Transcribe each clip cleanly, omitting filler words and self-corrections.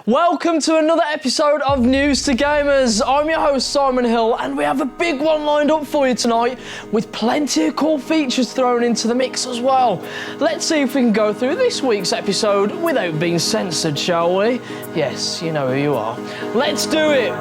Welcome to another episode of News2Gamers. I'm your host Simon Hill and we have a big one lined up for you tonight with plenty of cool features thrown into the mix as well. Let's see if we can go through this week's episode without being censored, shall we? Yes, you know who you are. Let's do it!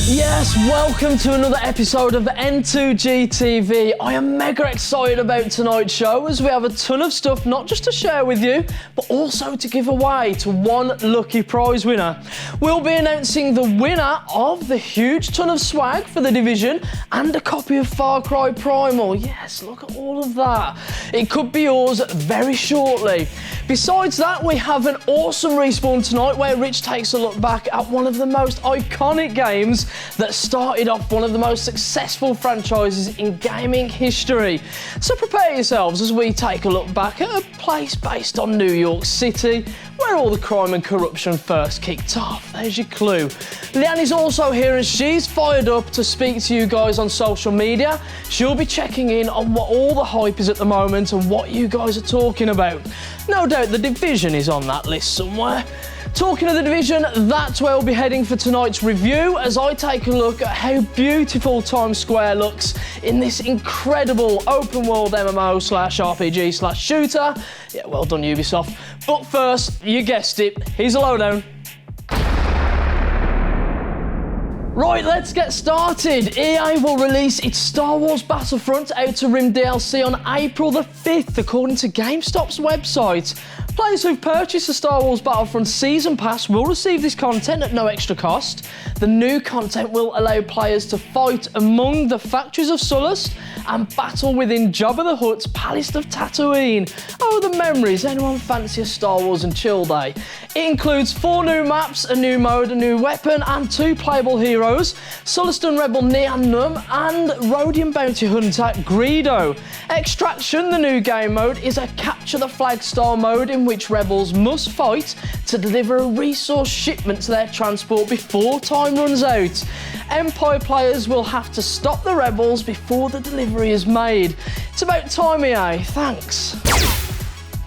Yes, welcome to another episode of N2G TV. I am mega excited about tonight's show as we have a ton of stuff not just to share with you, but also to give away to one lucky prize winner. We'll be announcing the winner of the huge ton of swag for The Division and a copy of Far Cry Primal. Yes, look at all of that. It could be yours very shortly. Besides that, we have an awesome respawn tonight where Rich takes a look back at one of the most iconic games that started off one of the most successful franchises in gaming history. So prepare yourselves as we take a look back at a place based on New York City, where all the crime and corruption first kicked off. There's your clue. Leanne is also here and she's fired up to speak to you guys on social media. She'll be checking in on what all the hype is at the moment and what you guys are talking about. No doubt The Division is on that list somewhere. Talking of The Division, that's where we'll be heading for tonight's review as I take a look at how beautiful Times Square looks in this incredible open world MMO/RPG/shooter. Yeah, well done Ubisoft. But first, you guessed it, here's a lowdown. Right, let's get started. EA will release its Star Wars Battlefront Outer Rim DLC on April the 5th, according to GameStop's website. Players who've purchased the Star Wars Battlefront Season Pass will receive this content at no extra cost. The new content will allow players to fight among the factories of Sullust and battle within Jabba the Hutt's Palace of Tatooine. Oh, the memories. Anyone fancy a Star Wars and chill day? It includes 4 new maps, a new mode, a new weapon, and 2 playable heroes, Sullustan Rebel Nien Nunb and Rhodian Bounty Hunter Greedo. Extraction, the new game mode, is a capture the flag style mode in which rebels must fight to deliver a resource shipment to their transport before time runs out. Empire players will have to stop the rebels before the delivery is made. It's about time, EA. Thanks.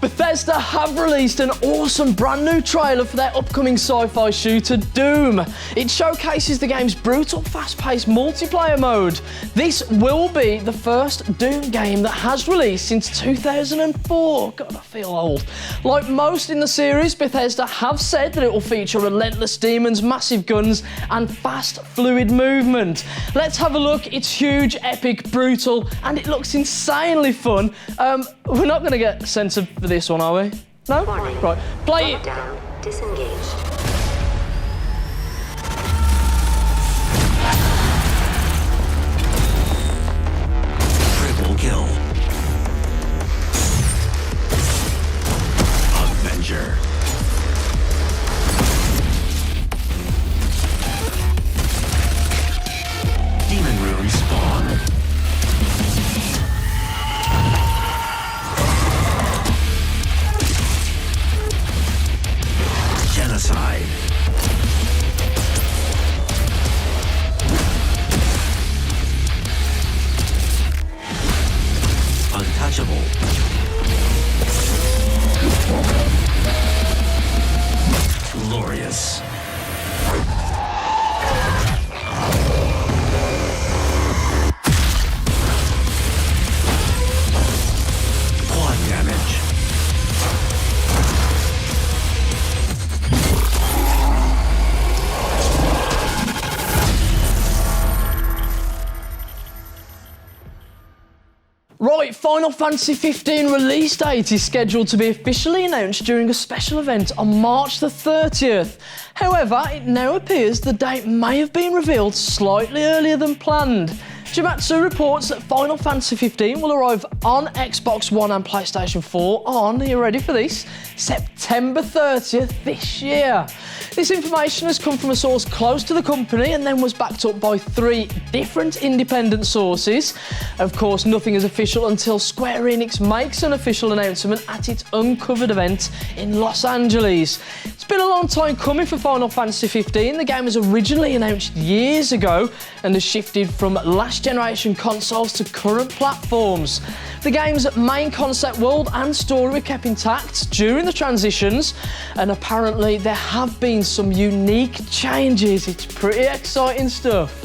Bethesda have released an awesome brand new trailer for their upcoming sci-fi shooter Doom. It showcases the game's brutal, fast-paced multiplayer mode. This will be the first Doom game that has released since 2004. God, I feel old. Like most in the series, Bethesda have said that it will feature relentless demons, massive guns, and fast, fluid movement. Let's have a look. It's huge, epic, brutal, and it looks insanely fun. We're not going to get censored for this one, are we? No? Warning. Right. Play it. Lockdown disengaged. Triple kill. Avenger. Demon Rune spawn. Genocide. Untouchable. Glorious. Quad damage. Right, Final Fantasy 15 release date is scheduled to be officially announced during a special event on March the 30th. However, it now appears the date may have been revealed slightly earlier than planned. Jimatsu reports that Final Fantasy 15 will arrive on Xbox One and PlayStation 4 on, are you ready for this, September 30th this year. This information has come from a source close to the company and then was backed up by 3 different independent sources. Of course, nothing is official until Square Enix makes an official announcement at its Uncovered event in Los Angeles. It's Been a long time coming for Final Fantasy 15. The game was originally announced years ago and has shifted from last generation consoles to current platforms. The game's main concept world and story were kept intact during the transitions, and apparently there have been some unique changes. It's pretty exciting stuff.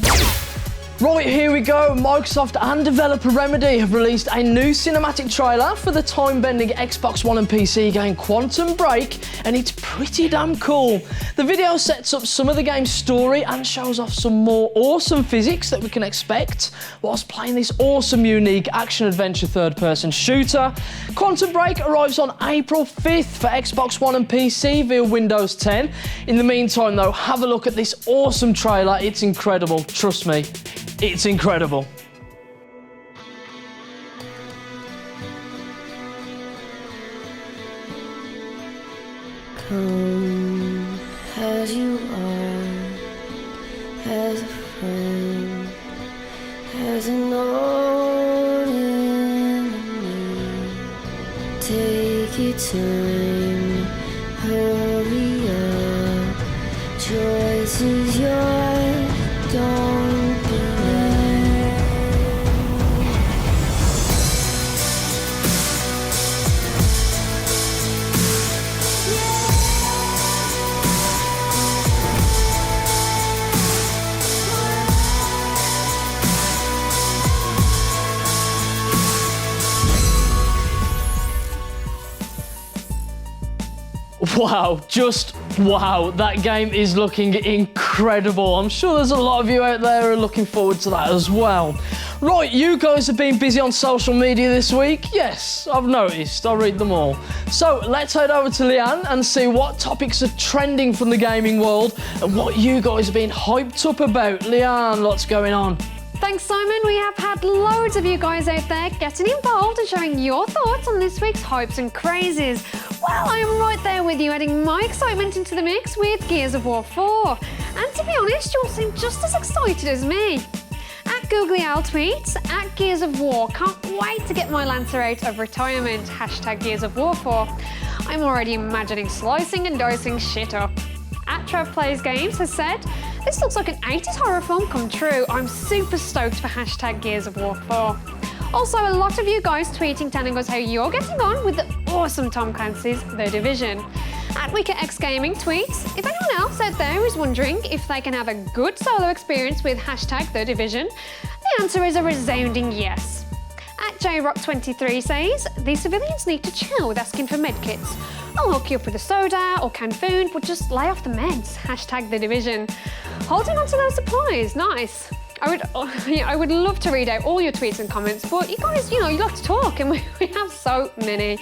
Right, here we go. Microsoft and developer Remedy have released a new cinematic trailer for the time-bending Xbox One and PC game Quantum Break, and it's pretty damn cool. The video sets up some of the game's story and shows off some more awesome physics that we can expect whilst playing this awesome, unique action-adventure third-person shooter. Quantum Break arrives on April 5th for Xbox One and PC via Windows 10. In the meantime, though, have a look at this awesome trailer. It's incredible. Trust me. It's incredible. Come as you are, as a friend, as an old enemy. Take your time, hurry up. Choice is yours, don't be late. Wow, just wow, that game is looking incredible. I'm sure there's a lot of you out there who are looking forward to that as well. Right, you guys have been busy on social media this week. Yes, I've noticed, I'll read them all. So let's head over to Leanne and see what topics are trending from the gaming world and what you guys have been hyped up about. Leanne, what's going on? Thanks, Simon. We have had loads of you guys out there getting involved and showing your thoughts on this week's hypes and crazes. Well, I am right there with you, adding my excitement into the mix with Gears of War 4. And to be honest, you'll seem just as excited as me. At Googly Owl tweets, at Gears of War, can't wait to get my Lancer out of retirement, hashtag Gears of War 4. I'm already imagining slicing and dicing shit up. At Trev Plays Games has said, this looks like an 80s horror film come true. I'm super stoked for hashtag Gears of War 4. Also, a lot of you guys tweeting telling us how you're getting on with the awesome Tom Clancy's The Division. At WickedX Gaming tweets, if anyone else out there is wondering if they can have a good solo experience with hashtag The Division, the answer is a resounding yes. At JRock23 says, these civilians need to chill with asking for medkits. I'll hook you up with a soda or canned food, but just lay off the meds. Hashtag The Division. Holding on to those supplies, nice. I would love to read out all your tweets and comments, but you guys, you like to talk and we have so many.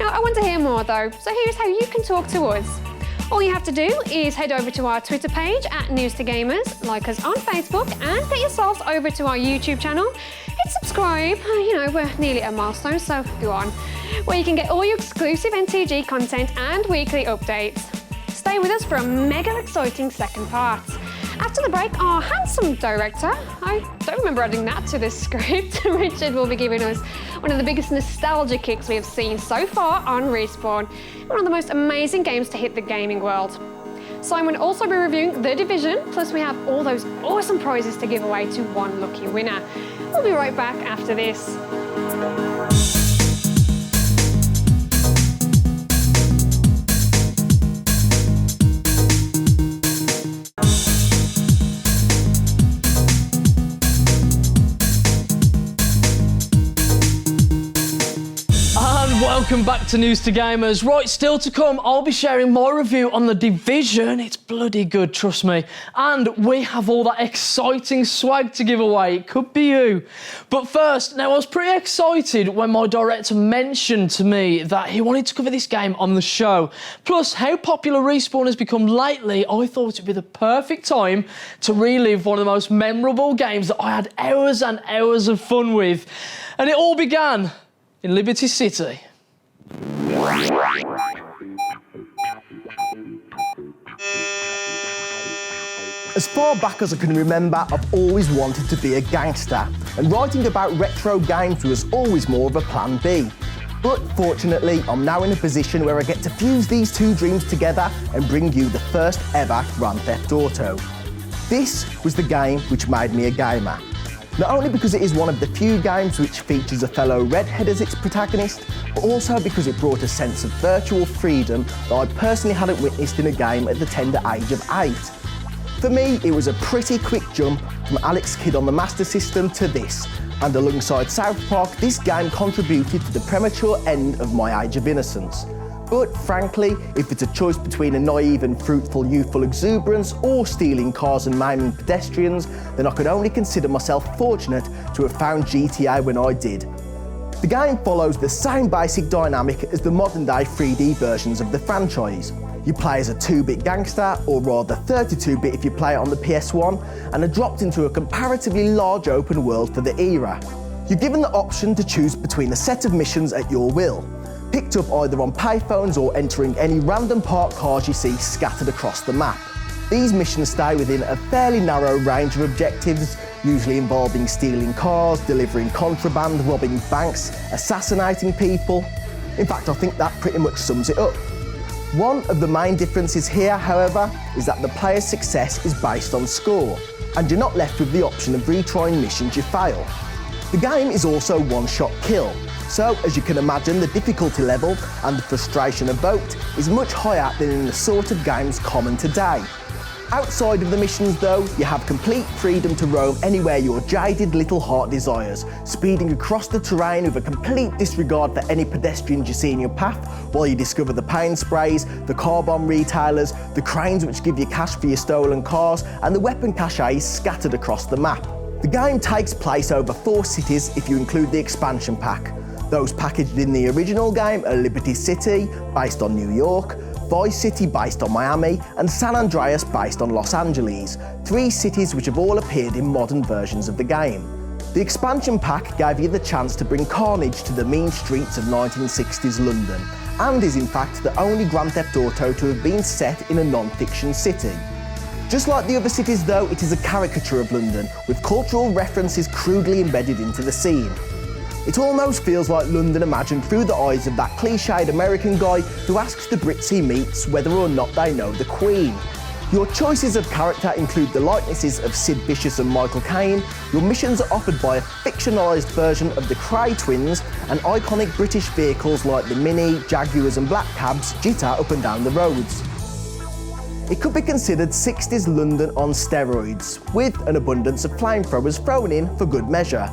I want to hear more though, so here's how you can talk to us. All you have to do is head over to our Twitter page at News2Gamers, like us on Facebook, and get yourselves over to our YouTube channel. Hit subscribe, we're nearly at a milestone, so go on, where you can get all your exclusive NTG content and weekly updates. Stay with us for a mega exciting second part. After the break, our handsome director, I don't remember adding that to this script, Richard will be giving us one of the biggest nostalgia kicks we have seen so far on Respawn, one of the most amazing games to hit the gaming world. Simon will also be reviewing The Division, plus we have all those awesome prizes to give away to one lucky winner. We'll be right back after this. Welcome back to News2Gamers. Right, still to come, I'll be sharing my review on The Division. It's bloody good, trust me. And we have all that exciting swag to give away. It could be you. But first, now I was pretty excited when my director mentioned to me that he wanted to cover this game on the show. Plus, how popular Respawn has become lately, I thought it'd be the perfect time to relive one of the most memorable games that I had hours and hours of fun with. And it all began in Liberty City. As far back as I can remember, I've always wanted to be a gangster, and writing about retro games was always more of a plan B. But fortunately, I'm now in a position where I get to fuse these two dreams together and bring you the first ever Grand Theft Auto. This was the game which made me a gamer. Not only because it is one of the few games which features a fellow redhead as its protagonist, but also because it brought a sense of virtual freedom that I personally hadn't witnessed in a game at the tender age of 8. For me, it was a pretty quick jump from Alex Kidd on the Master System to this, and alongside South Park, this game contributed to the premature end of my age of innocence. But frankly, if it's a choice between a naive and fruitful youthful exuberance or stealing cars and maiming pedestrians, then I could only consider myself fortunate to have found GTA when I did. The game follows the same basic dynamic as the modern day 3D versions of the franchise. You play as a 2-bit gangster, or rather 32-bit if you play it on the PS1, and are dropped into a comparatively large open world for the era. You're given the option to choose between a set of missions at your will, picked up either on payphones or entering any random parked cars you see scattered across the map. These missions stay within a fairly narrow range of objectives, usually involving stealing cars, delivering contraband, robbing banks, assassinating people. In fact, I think that pretty much sums it up. One of the main differences here, however, is that the player's success is based on score, and you're not left with the option of retrying missions you fail. The game is also one-shot kill, so as you can imagine, the difficulty level and the frustration evoked is much higher than in the sort of games common today. Outside of the missions though, you have complete freedom to roam anywhere your jaded little heart desires, speeding across the terrain with a complete disregard for any pedestrians you see in your path, while you discover the paint sprays, the car bomb retailers, the cranes which give you cash for your stolen cars, and the weapon caches scattered across the map. The game takes place over 4 cities if you include the expansion pack. Those packaged in the original game are Liberty City, based on New York, Vice City based on Miami, and San Andreas based on Los Angeles, 3 cities which have all appeared in modern versions of the game. The expansion pack gave you the chance to bring carnage to the mean streets of 1960s London, and is in fact the only Grand Theft Auto to have been set in a non-fiction city. Just like the other cities though, it is a caricature of London, with cultural references crudely embedded into the scene. It almost feels like London imagined through the eyes of that cliched American guy who asks the Brits he meets whether or not they know the Queen. Your choices of character include the likenesses of Sid Vicious and Michael Caine. Your missions are offered by a fictionalised version of the Cray twins, and iconic British vehicles like the Mini, Jaguars and black cabs jitter up and down the roads. It could be considered 60s London on steroids, with an abundance of flamethrowers thrown in for good measure.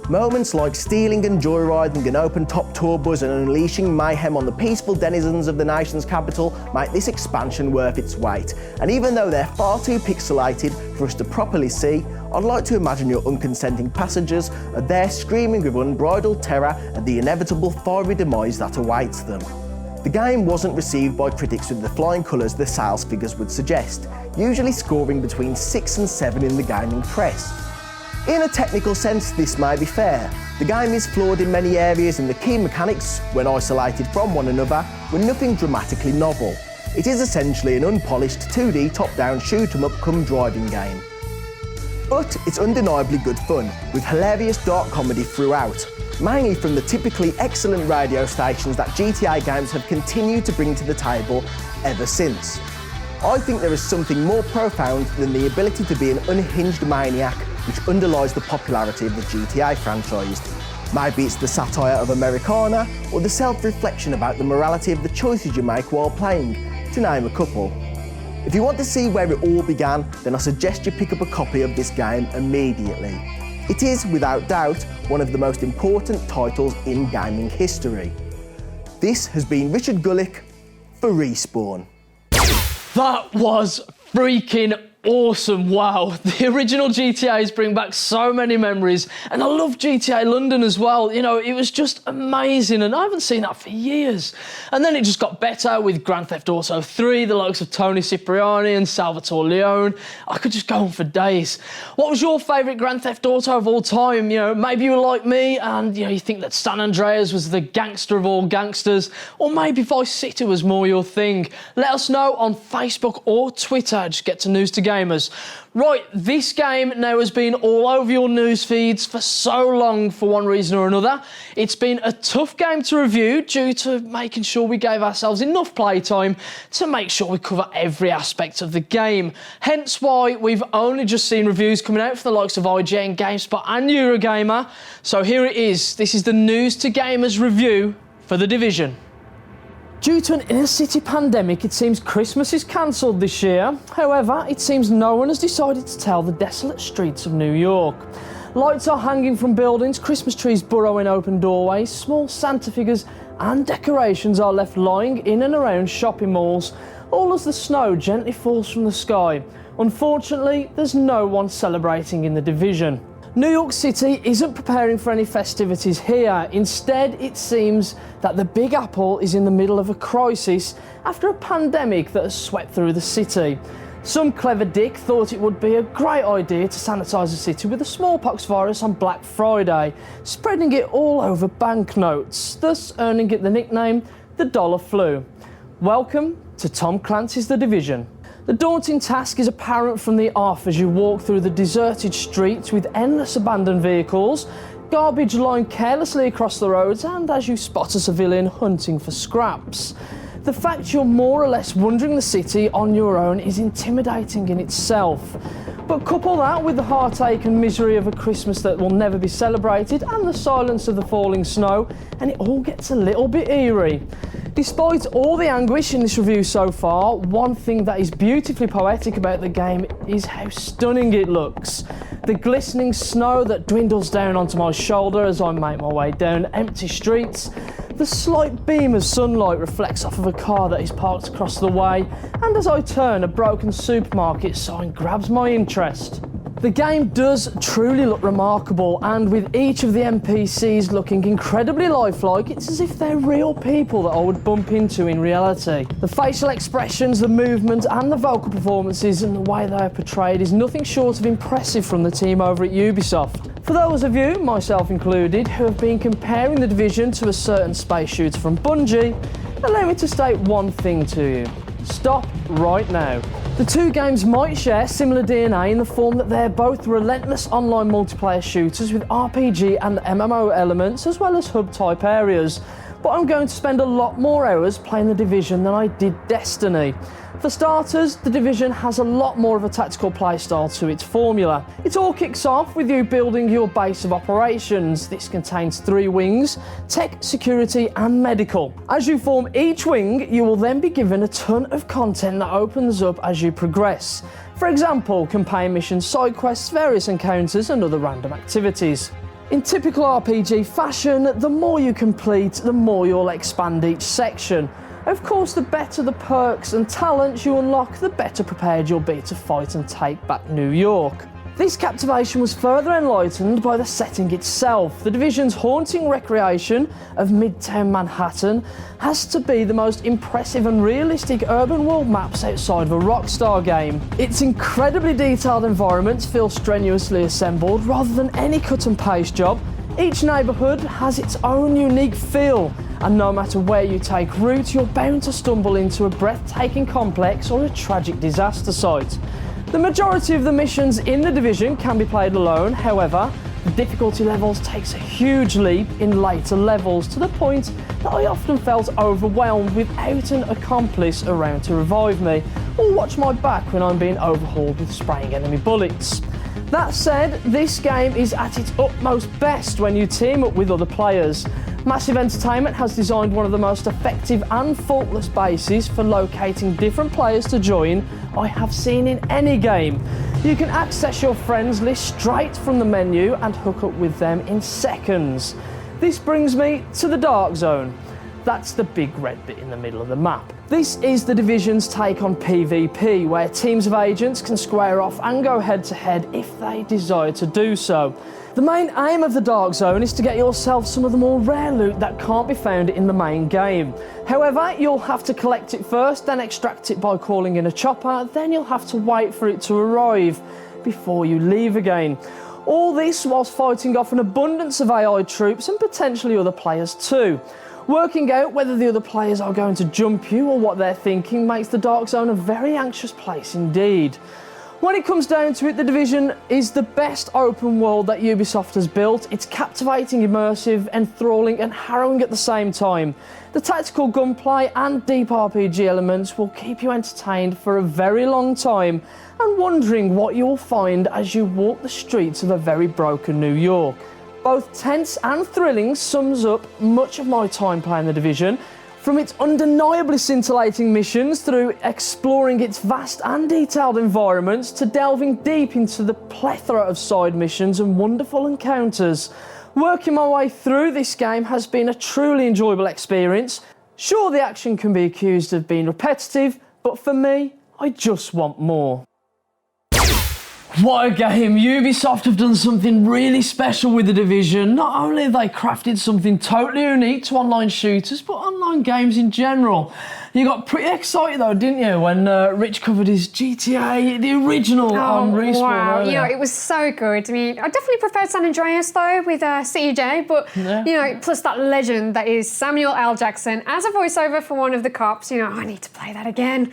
Moments like stealing and joyriding an open-top tour bus and unleashing mayhem on the peaceful denizens of the nation's capital make this expansion worth its weight. And even though they're far too pixelated for us to properly see, I'd like to imagine your unconsenting passengers are there screaming with unbridled terror at the inevitable fiery demise that awaits them. The game wasn't received by critics with the flying colours the sales figures would suggest, usually scoring between 6 and 7 in the gaming press. In a technical sense, this may be fair. The game is flawed in many areas and the key mechanics, when isolated from one another, were nothing dramatically novel. It is essentially an unpolished 2D top-down shoot-'em-up come driving game. But it's undeniably good fun, with hilarious dark comedy throughout, mainly from the typically excellent radio stations that GTA games have continued to bring to the table ever since. I think there is something more profound than the ability to be an unhinged maniac which underlies the popularity of the GTA franchise. Maybe it's the satire of Americana, or the self-reflection about the morality of the choices you make while playing, to name a couple. If you want to see where it all began, then I suggest you pick up a copy of this game immediately. It is, without doubt, one of the most important titles in gaming history. This has been Richard Gullick for Respawn. That was freaking awesome. Wow, the original GTAs bring back so many memories, and I love GTA London as well. You know, it was just amazing, and I haven't seen that for years. And then it just got better with Grand Theft Auto 3, the likes of Tony Cipriani and Salvatore Leone. I could just go on for days. What was your favourite Grand Theft Auto of all time? You know, maybe you were like me and you think that San Andreas was the gangster of all gangsters, or maybe Vice City was more your thing. Let us know on Facebook or Twitter. Just get to News2Gamers News2Gamers. Right, this game now has been all over your news feeds for so long for one reason or another. It's been a tough game to review due to making sure we gave ourselves enough playtime to make sure we cover every aspect of the game. Hence why we've only just seen reviews coming out for the likes of IGN, GameSpot and Eurogamer. So here it is. This is the News2Gamers review for The Division. Due to an inner-city pandemic, it seems Christmas is cancelled this year. However, it seems no one has decided to tell the desolate streets of New York. Lights are hanging from buildings, Christmas trees burrow in open doorways, small Santa figures and decorations are left lying in and around shopping malls, all as the snow gently falls from the sky. Unfortunately, there's no one celebrating in The Division. New York City isn't preparing for any festivities here. Instead, it seems that the Big Apple is in the middle of a crisis after a pandemic that has swept through the city. Some clever dick thought it would be a great idea to sanitise the city with the smallpox virus on Black Friday, spreading it all over banknotes, thus earning it the nickname the Dollar Flu. Welcome to Tom Clancy's The Division. The daunting task is apparent from the off as you walk through the deserted streets with endless abandoned vehicles, garbage lying carelessly across the roads, and as you spot a civilian hunting for scraps. The fact you're more or less wandering the city on your own is intimidating in itself. But couple that with the heartache and misery of a Christmas that will never be celebrated and the silence of the falling snow, and it all gets a little bit eerie. Despite all the anguish in this review so far, one thing that is beautifully poetic about the game is how stunning it looks. The glistening snow that dwindles down onto my shoulder as I make my way down empty streets, the slight beam of sunlight reflects off of a car that is parked across the way, and as I turn, a broken supermarket sign grabs my interest. The game does truly look remarkable, and with each of the NPCs looking incredibly lifelike, it's as if they're real people that I would bump into in reality. The facial expressions, the movement and the vocal performances and the way they are portrayed is nothing short of impressive from the team over at Ubisoft. For those of you, myself included, who have been comparing The Division to a certain space shooter from Bungie, allow me to state one thing to you. Stop right now. The two games might share similar DNA in the form that they're both relentless online multiplayer shooters with RPG and MMO elements as well as hub-type areas, but I'm going to spend a lot more hours playing The Division than I did Destiny. For starters, The Division has a lot more of a tactical playstyle to its formula. It all kicks off with you building your base of operations. This contains 3 wings: tech, security and medical. As you form each wing, you will then be given a ton of content that opens up as you progress. For example, campaign missions, side quests, various encounters and other random activities. In typical RPG fashion, the more you complete, the more you'll expand each section. Of course, the better the perks and talents you unlock, the better prepared you'll be to fight and take back New York. This captivation was further enlightened by the setting itself. The Division's haunting recreation of Midtown Manhattan has to be the most impressive and realistic urban world maps outside of a Rockstar game. Its incredibly detailed environments feel strenuously assembled rather than any cut and paste job. Each neighbourhood has its own unique feel, and no matter where you take route, you're bound to stumble into a breathtaking complex or a tragic disaster site. The majority of the missions in The Division can be played alone. However, the difficulty levels takes a huge leap in later levels, to the point that I often felt overwhelmed without an accomplice around to revive me or watch my back when I'm being overhauled with spraying enemy bullets. That said, this game is at its utmost best when you team up with other players. Massive Entertainment has designed one of the most effective and faultless bases for locating different players to join I have seen in any game. You can access your friends list straight from the menu and hook up with them in seconds. This brings me to the Dark Zone. That's the big red bit in the middle of the map. This is The Division's take on PvP, where teams of agents can square off and go head to head if they desire to do so. The main aim of the Dark Zone is to get yourself some of the more rare loot that can't be found in the main game. However, you'll have to collect it first, then extract it by calling in a chopper, then you'll have to wait for it to arrive before you leave again. All this whilst fighting off an abundance of AI troops and potentially other players too. Working out whether the other players are going to jump you or what they're thinking makes the Dark Zone a very anxious place indeed. When it comes down to it, The Division is the best open world that Ubisoft has built. It's captivating, immersive, enthralling and harrowing at the same time. The tactical gunplay and deep RPG elements will keep you entertained for a very long time and wondering what you'll find as you walk the streets of a very broken New York. Both tense and thrilling sums up much of my time playing The Division, from its undeniably scintillating missions through exploring its vast and detailed environments to delving deep into the plethora of side missions and wonderful encounters. Working my way through this game has been a truly enjoyable experience. Sure, the action can be accused of being repetitive, but for me, I just want more. What a game! Ubisoft have done something really special with The Division. Not only have they crafted something totally unique to online shooters, but online games in general. You got pretty excited though, didn't you, when Rich covered his GTA, the original on Respawn? Wow, earlier? you know, it was so good. I mean, I definitely preferred San Andreas though with CJ, but Yeah. you know, plus that legend that is Samuel L. Jackson as a voiceover for one of the cops. You know, I need to play that again.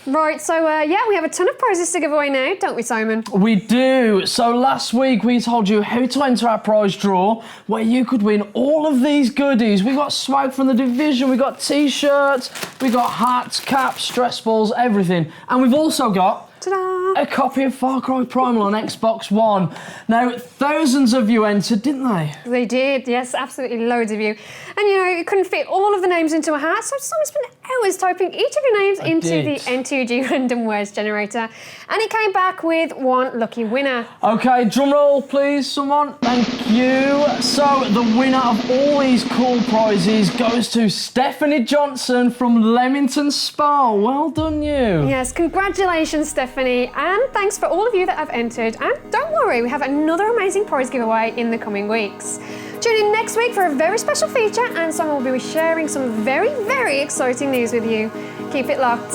Right, so yeah, we have a ton of prizes to give away now, don't we, Simon? We do. So last week we told you how to enter our prize draw where you could win all of these goodies. We got swag from The Division, we got t-shirts, we got hats, caps, stress balls, everything. And we've also got Ta-da! a copy of Far Cry Primal on Xbox One. Now, thousands of you entered, didn't they? They did, yes, absolutely loads of you. And you know, you couldn't fit all of the names into a hat, so someone spent hours typing each of your names into the N2G random words generator. And it came back with one lucky winner. Okay, drum roll please, someone. Thank you. So, the winner of all these cool prizes goes to Stephanie Johnson from Leamington Spa. Well done, you. Yes, congratulations, Stephanie, and thanks for all of you that have entered. And don't worry, we have another amazing prize giveaway in the coming weeks. Tune in next week for a very special feature, and someone will be sharing some very, very exciting news with you. Keep it locked.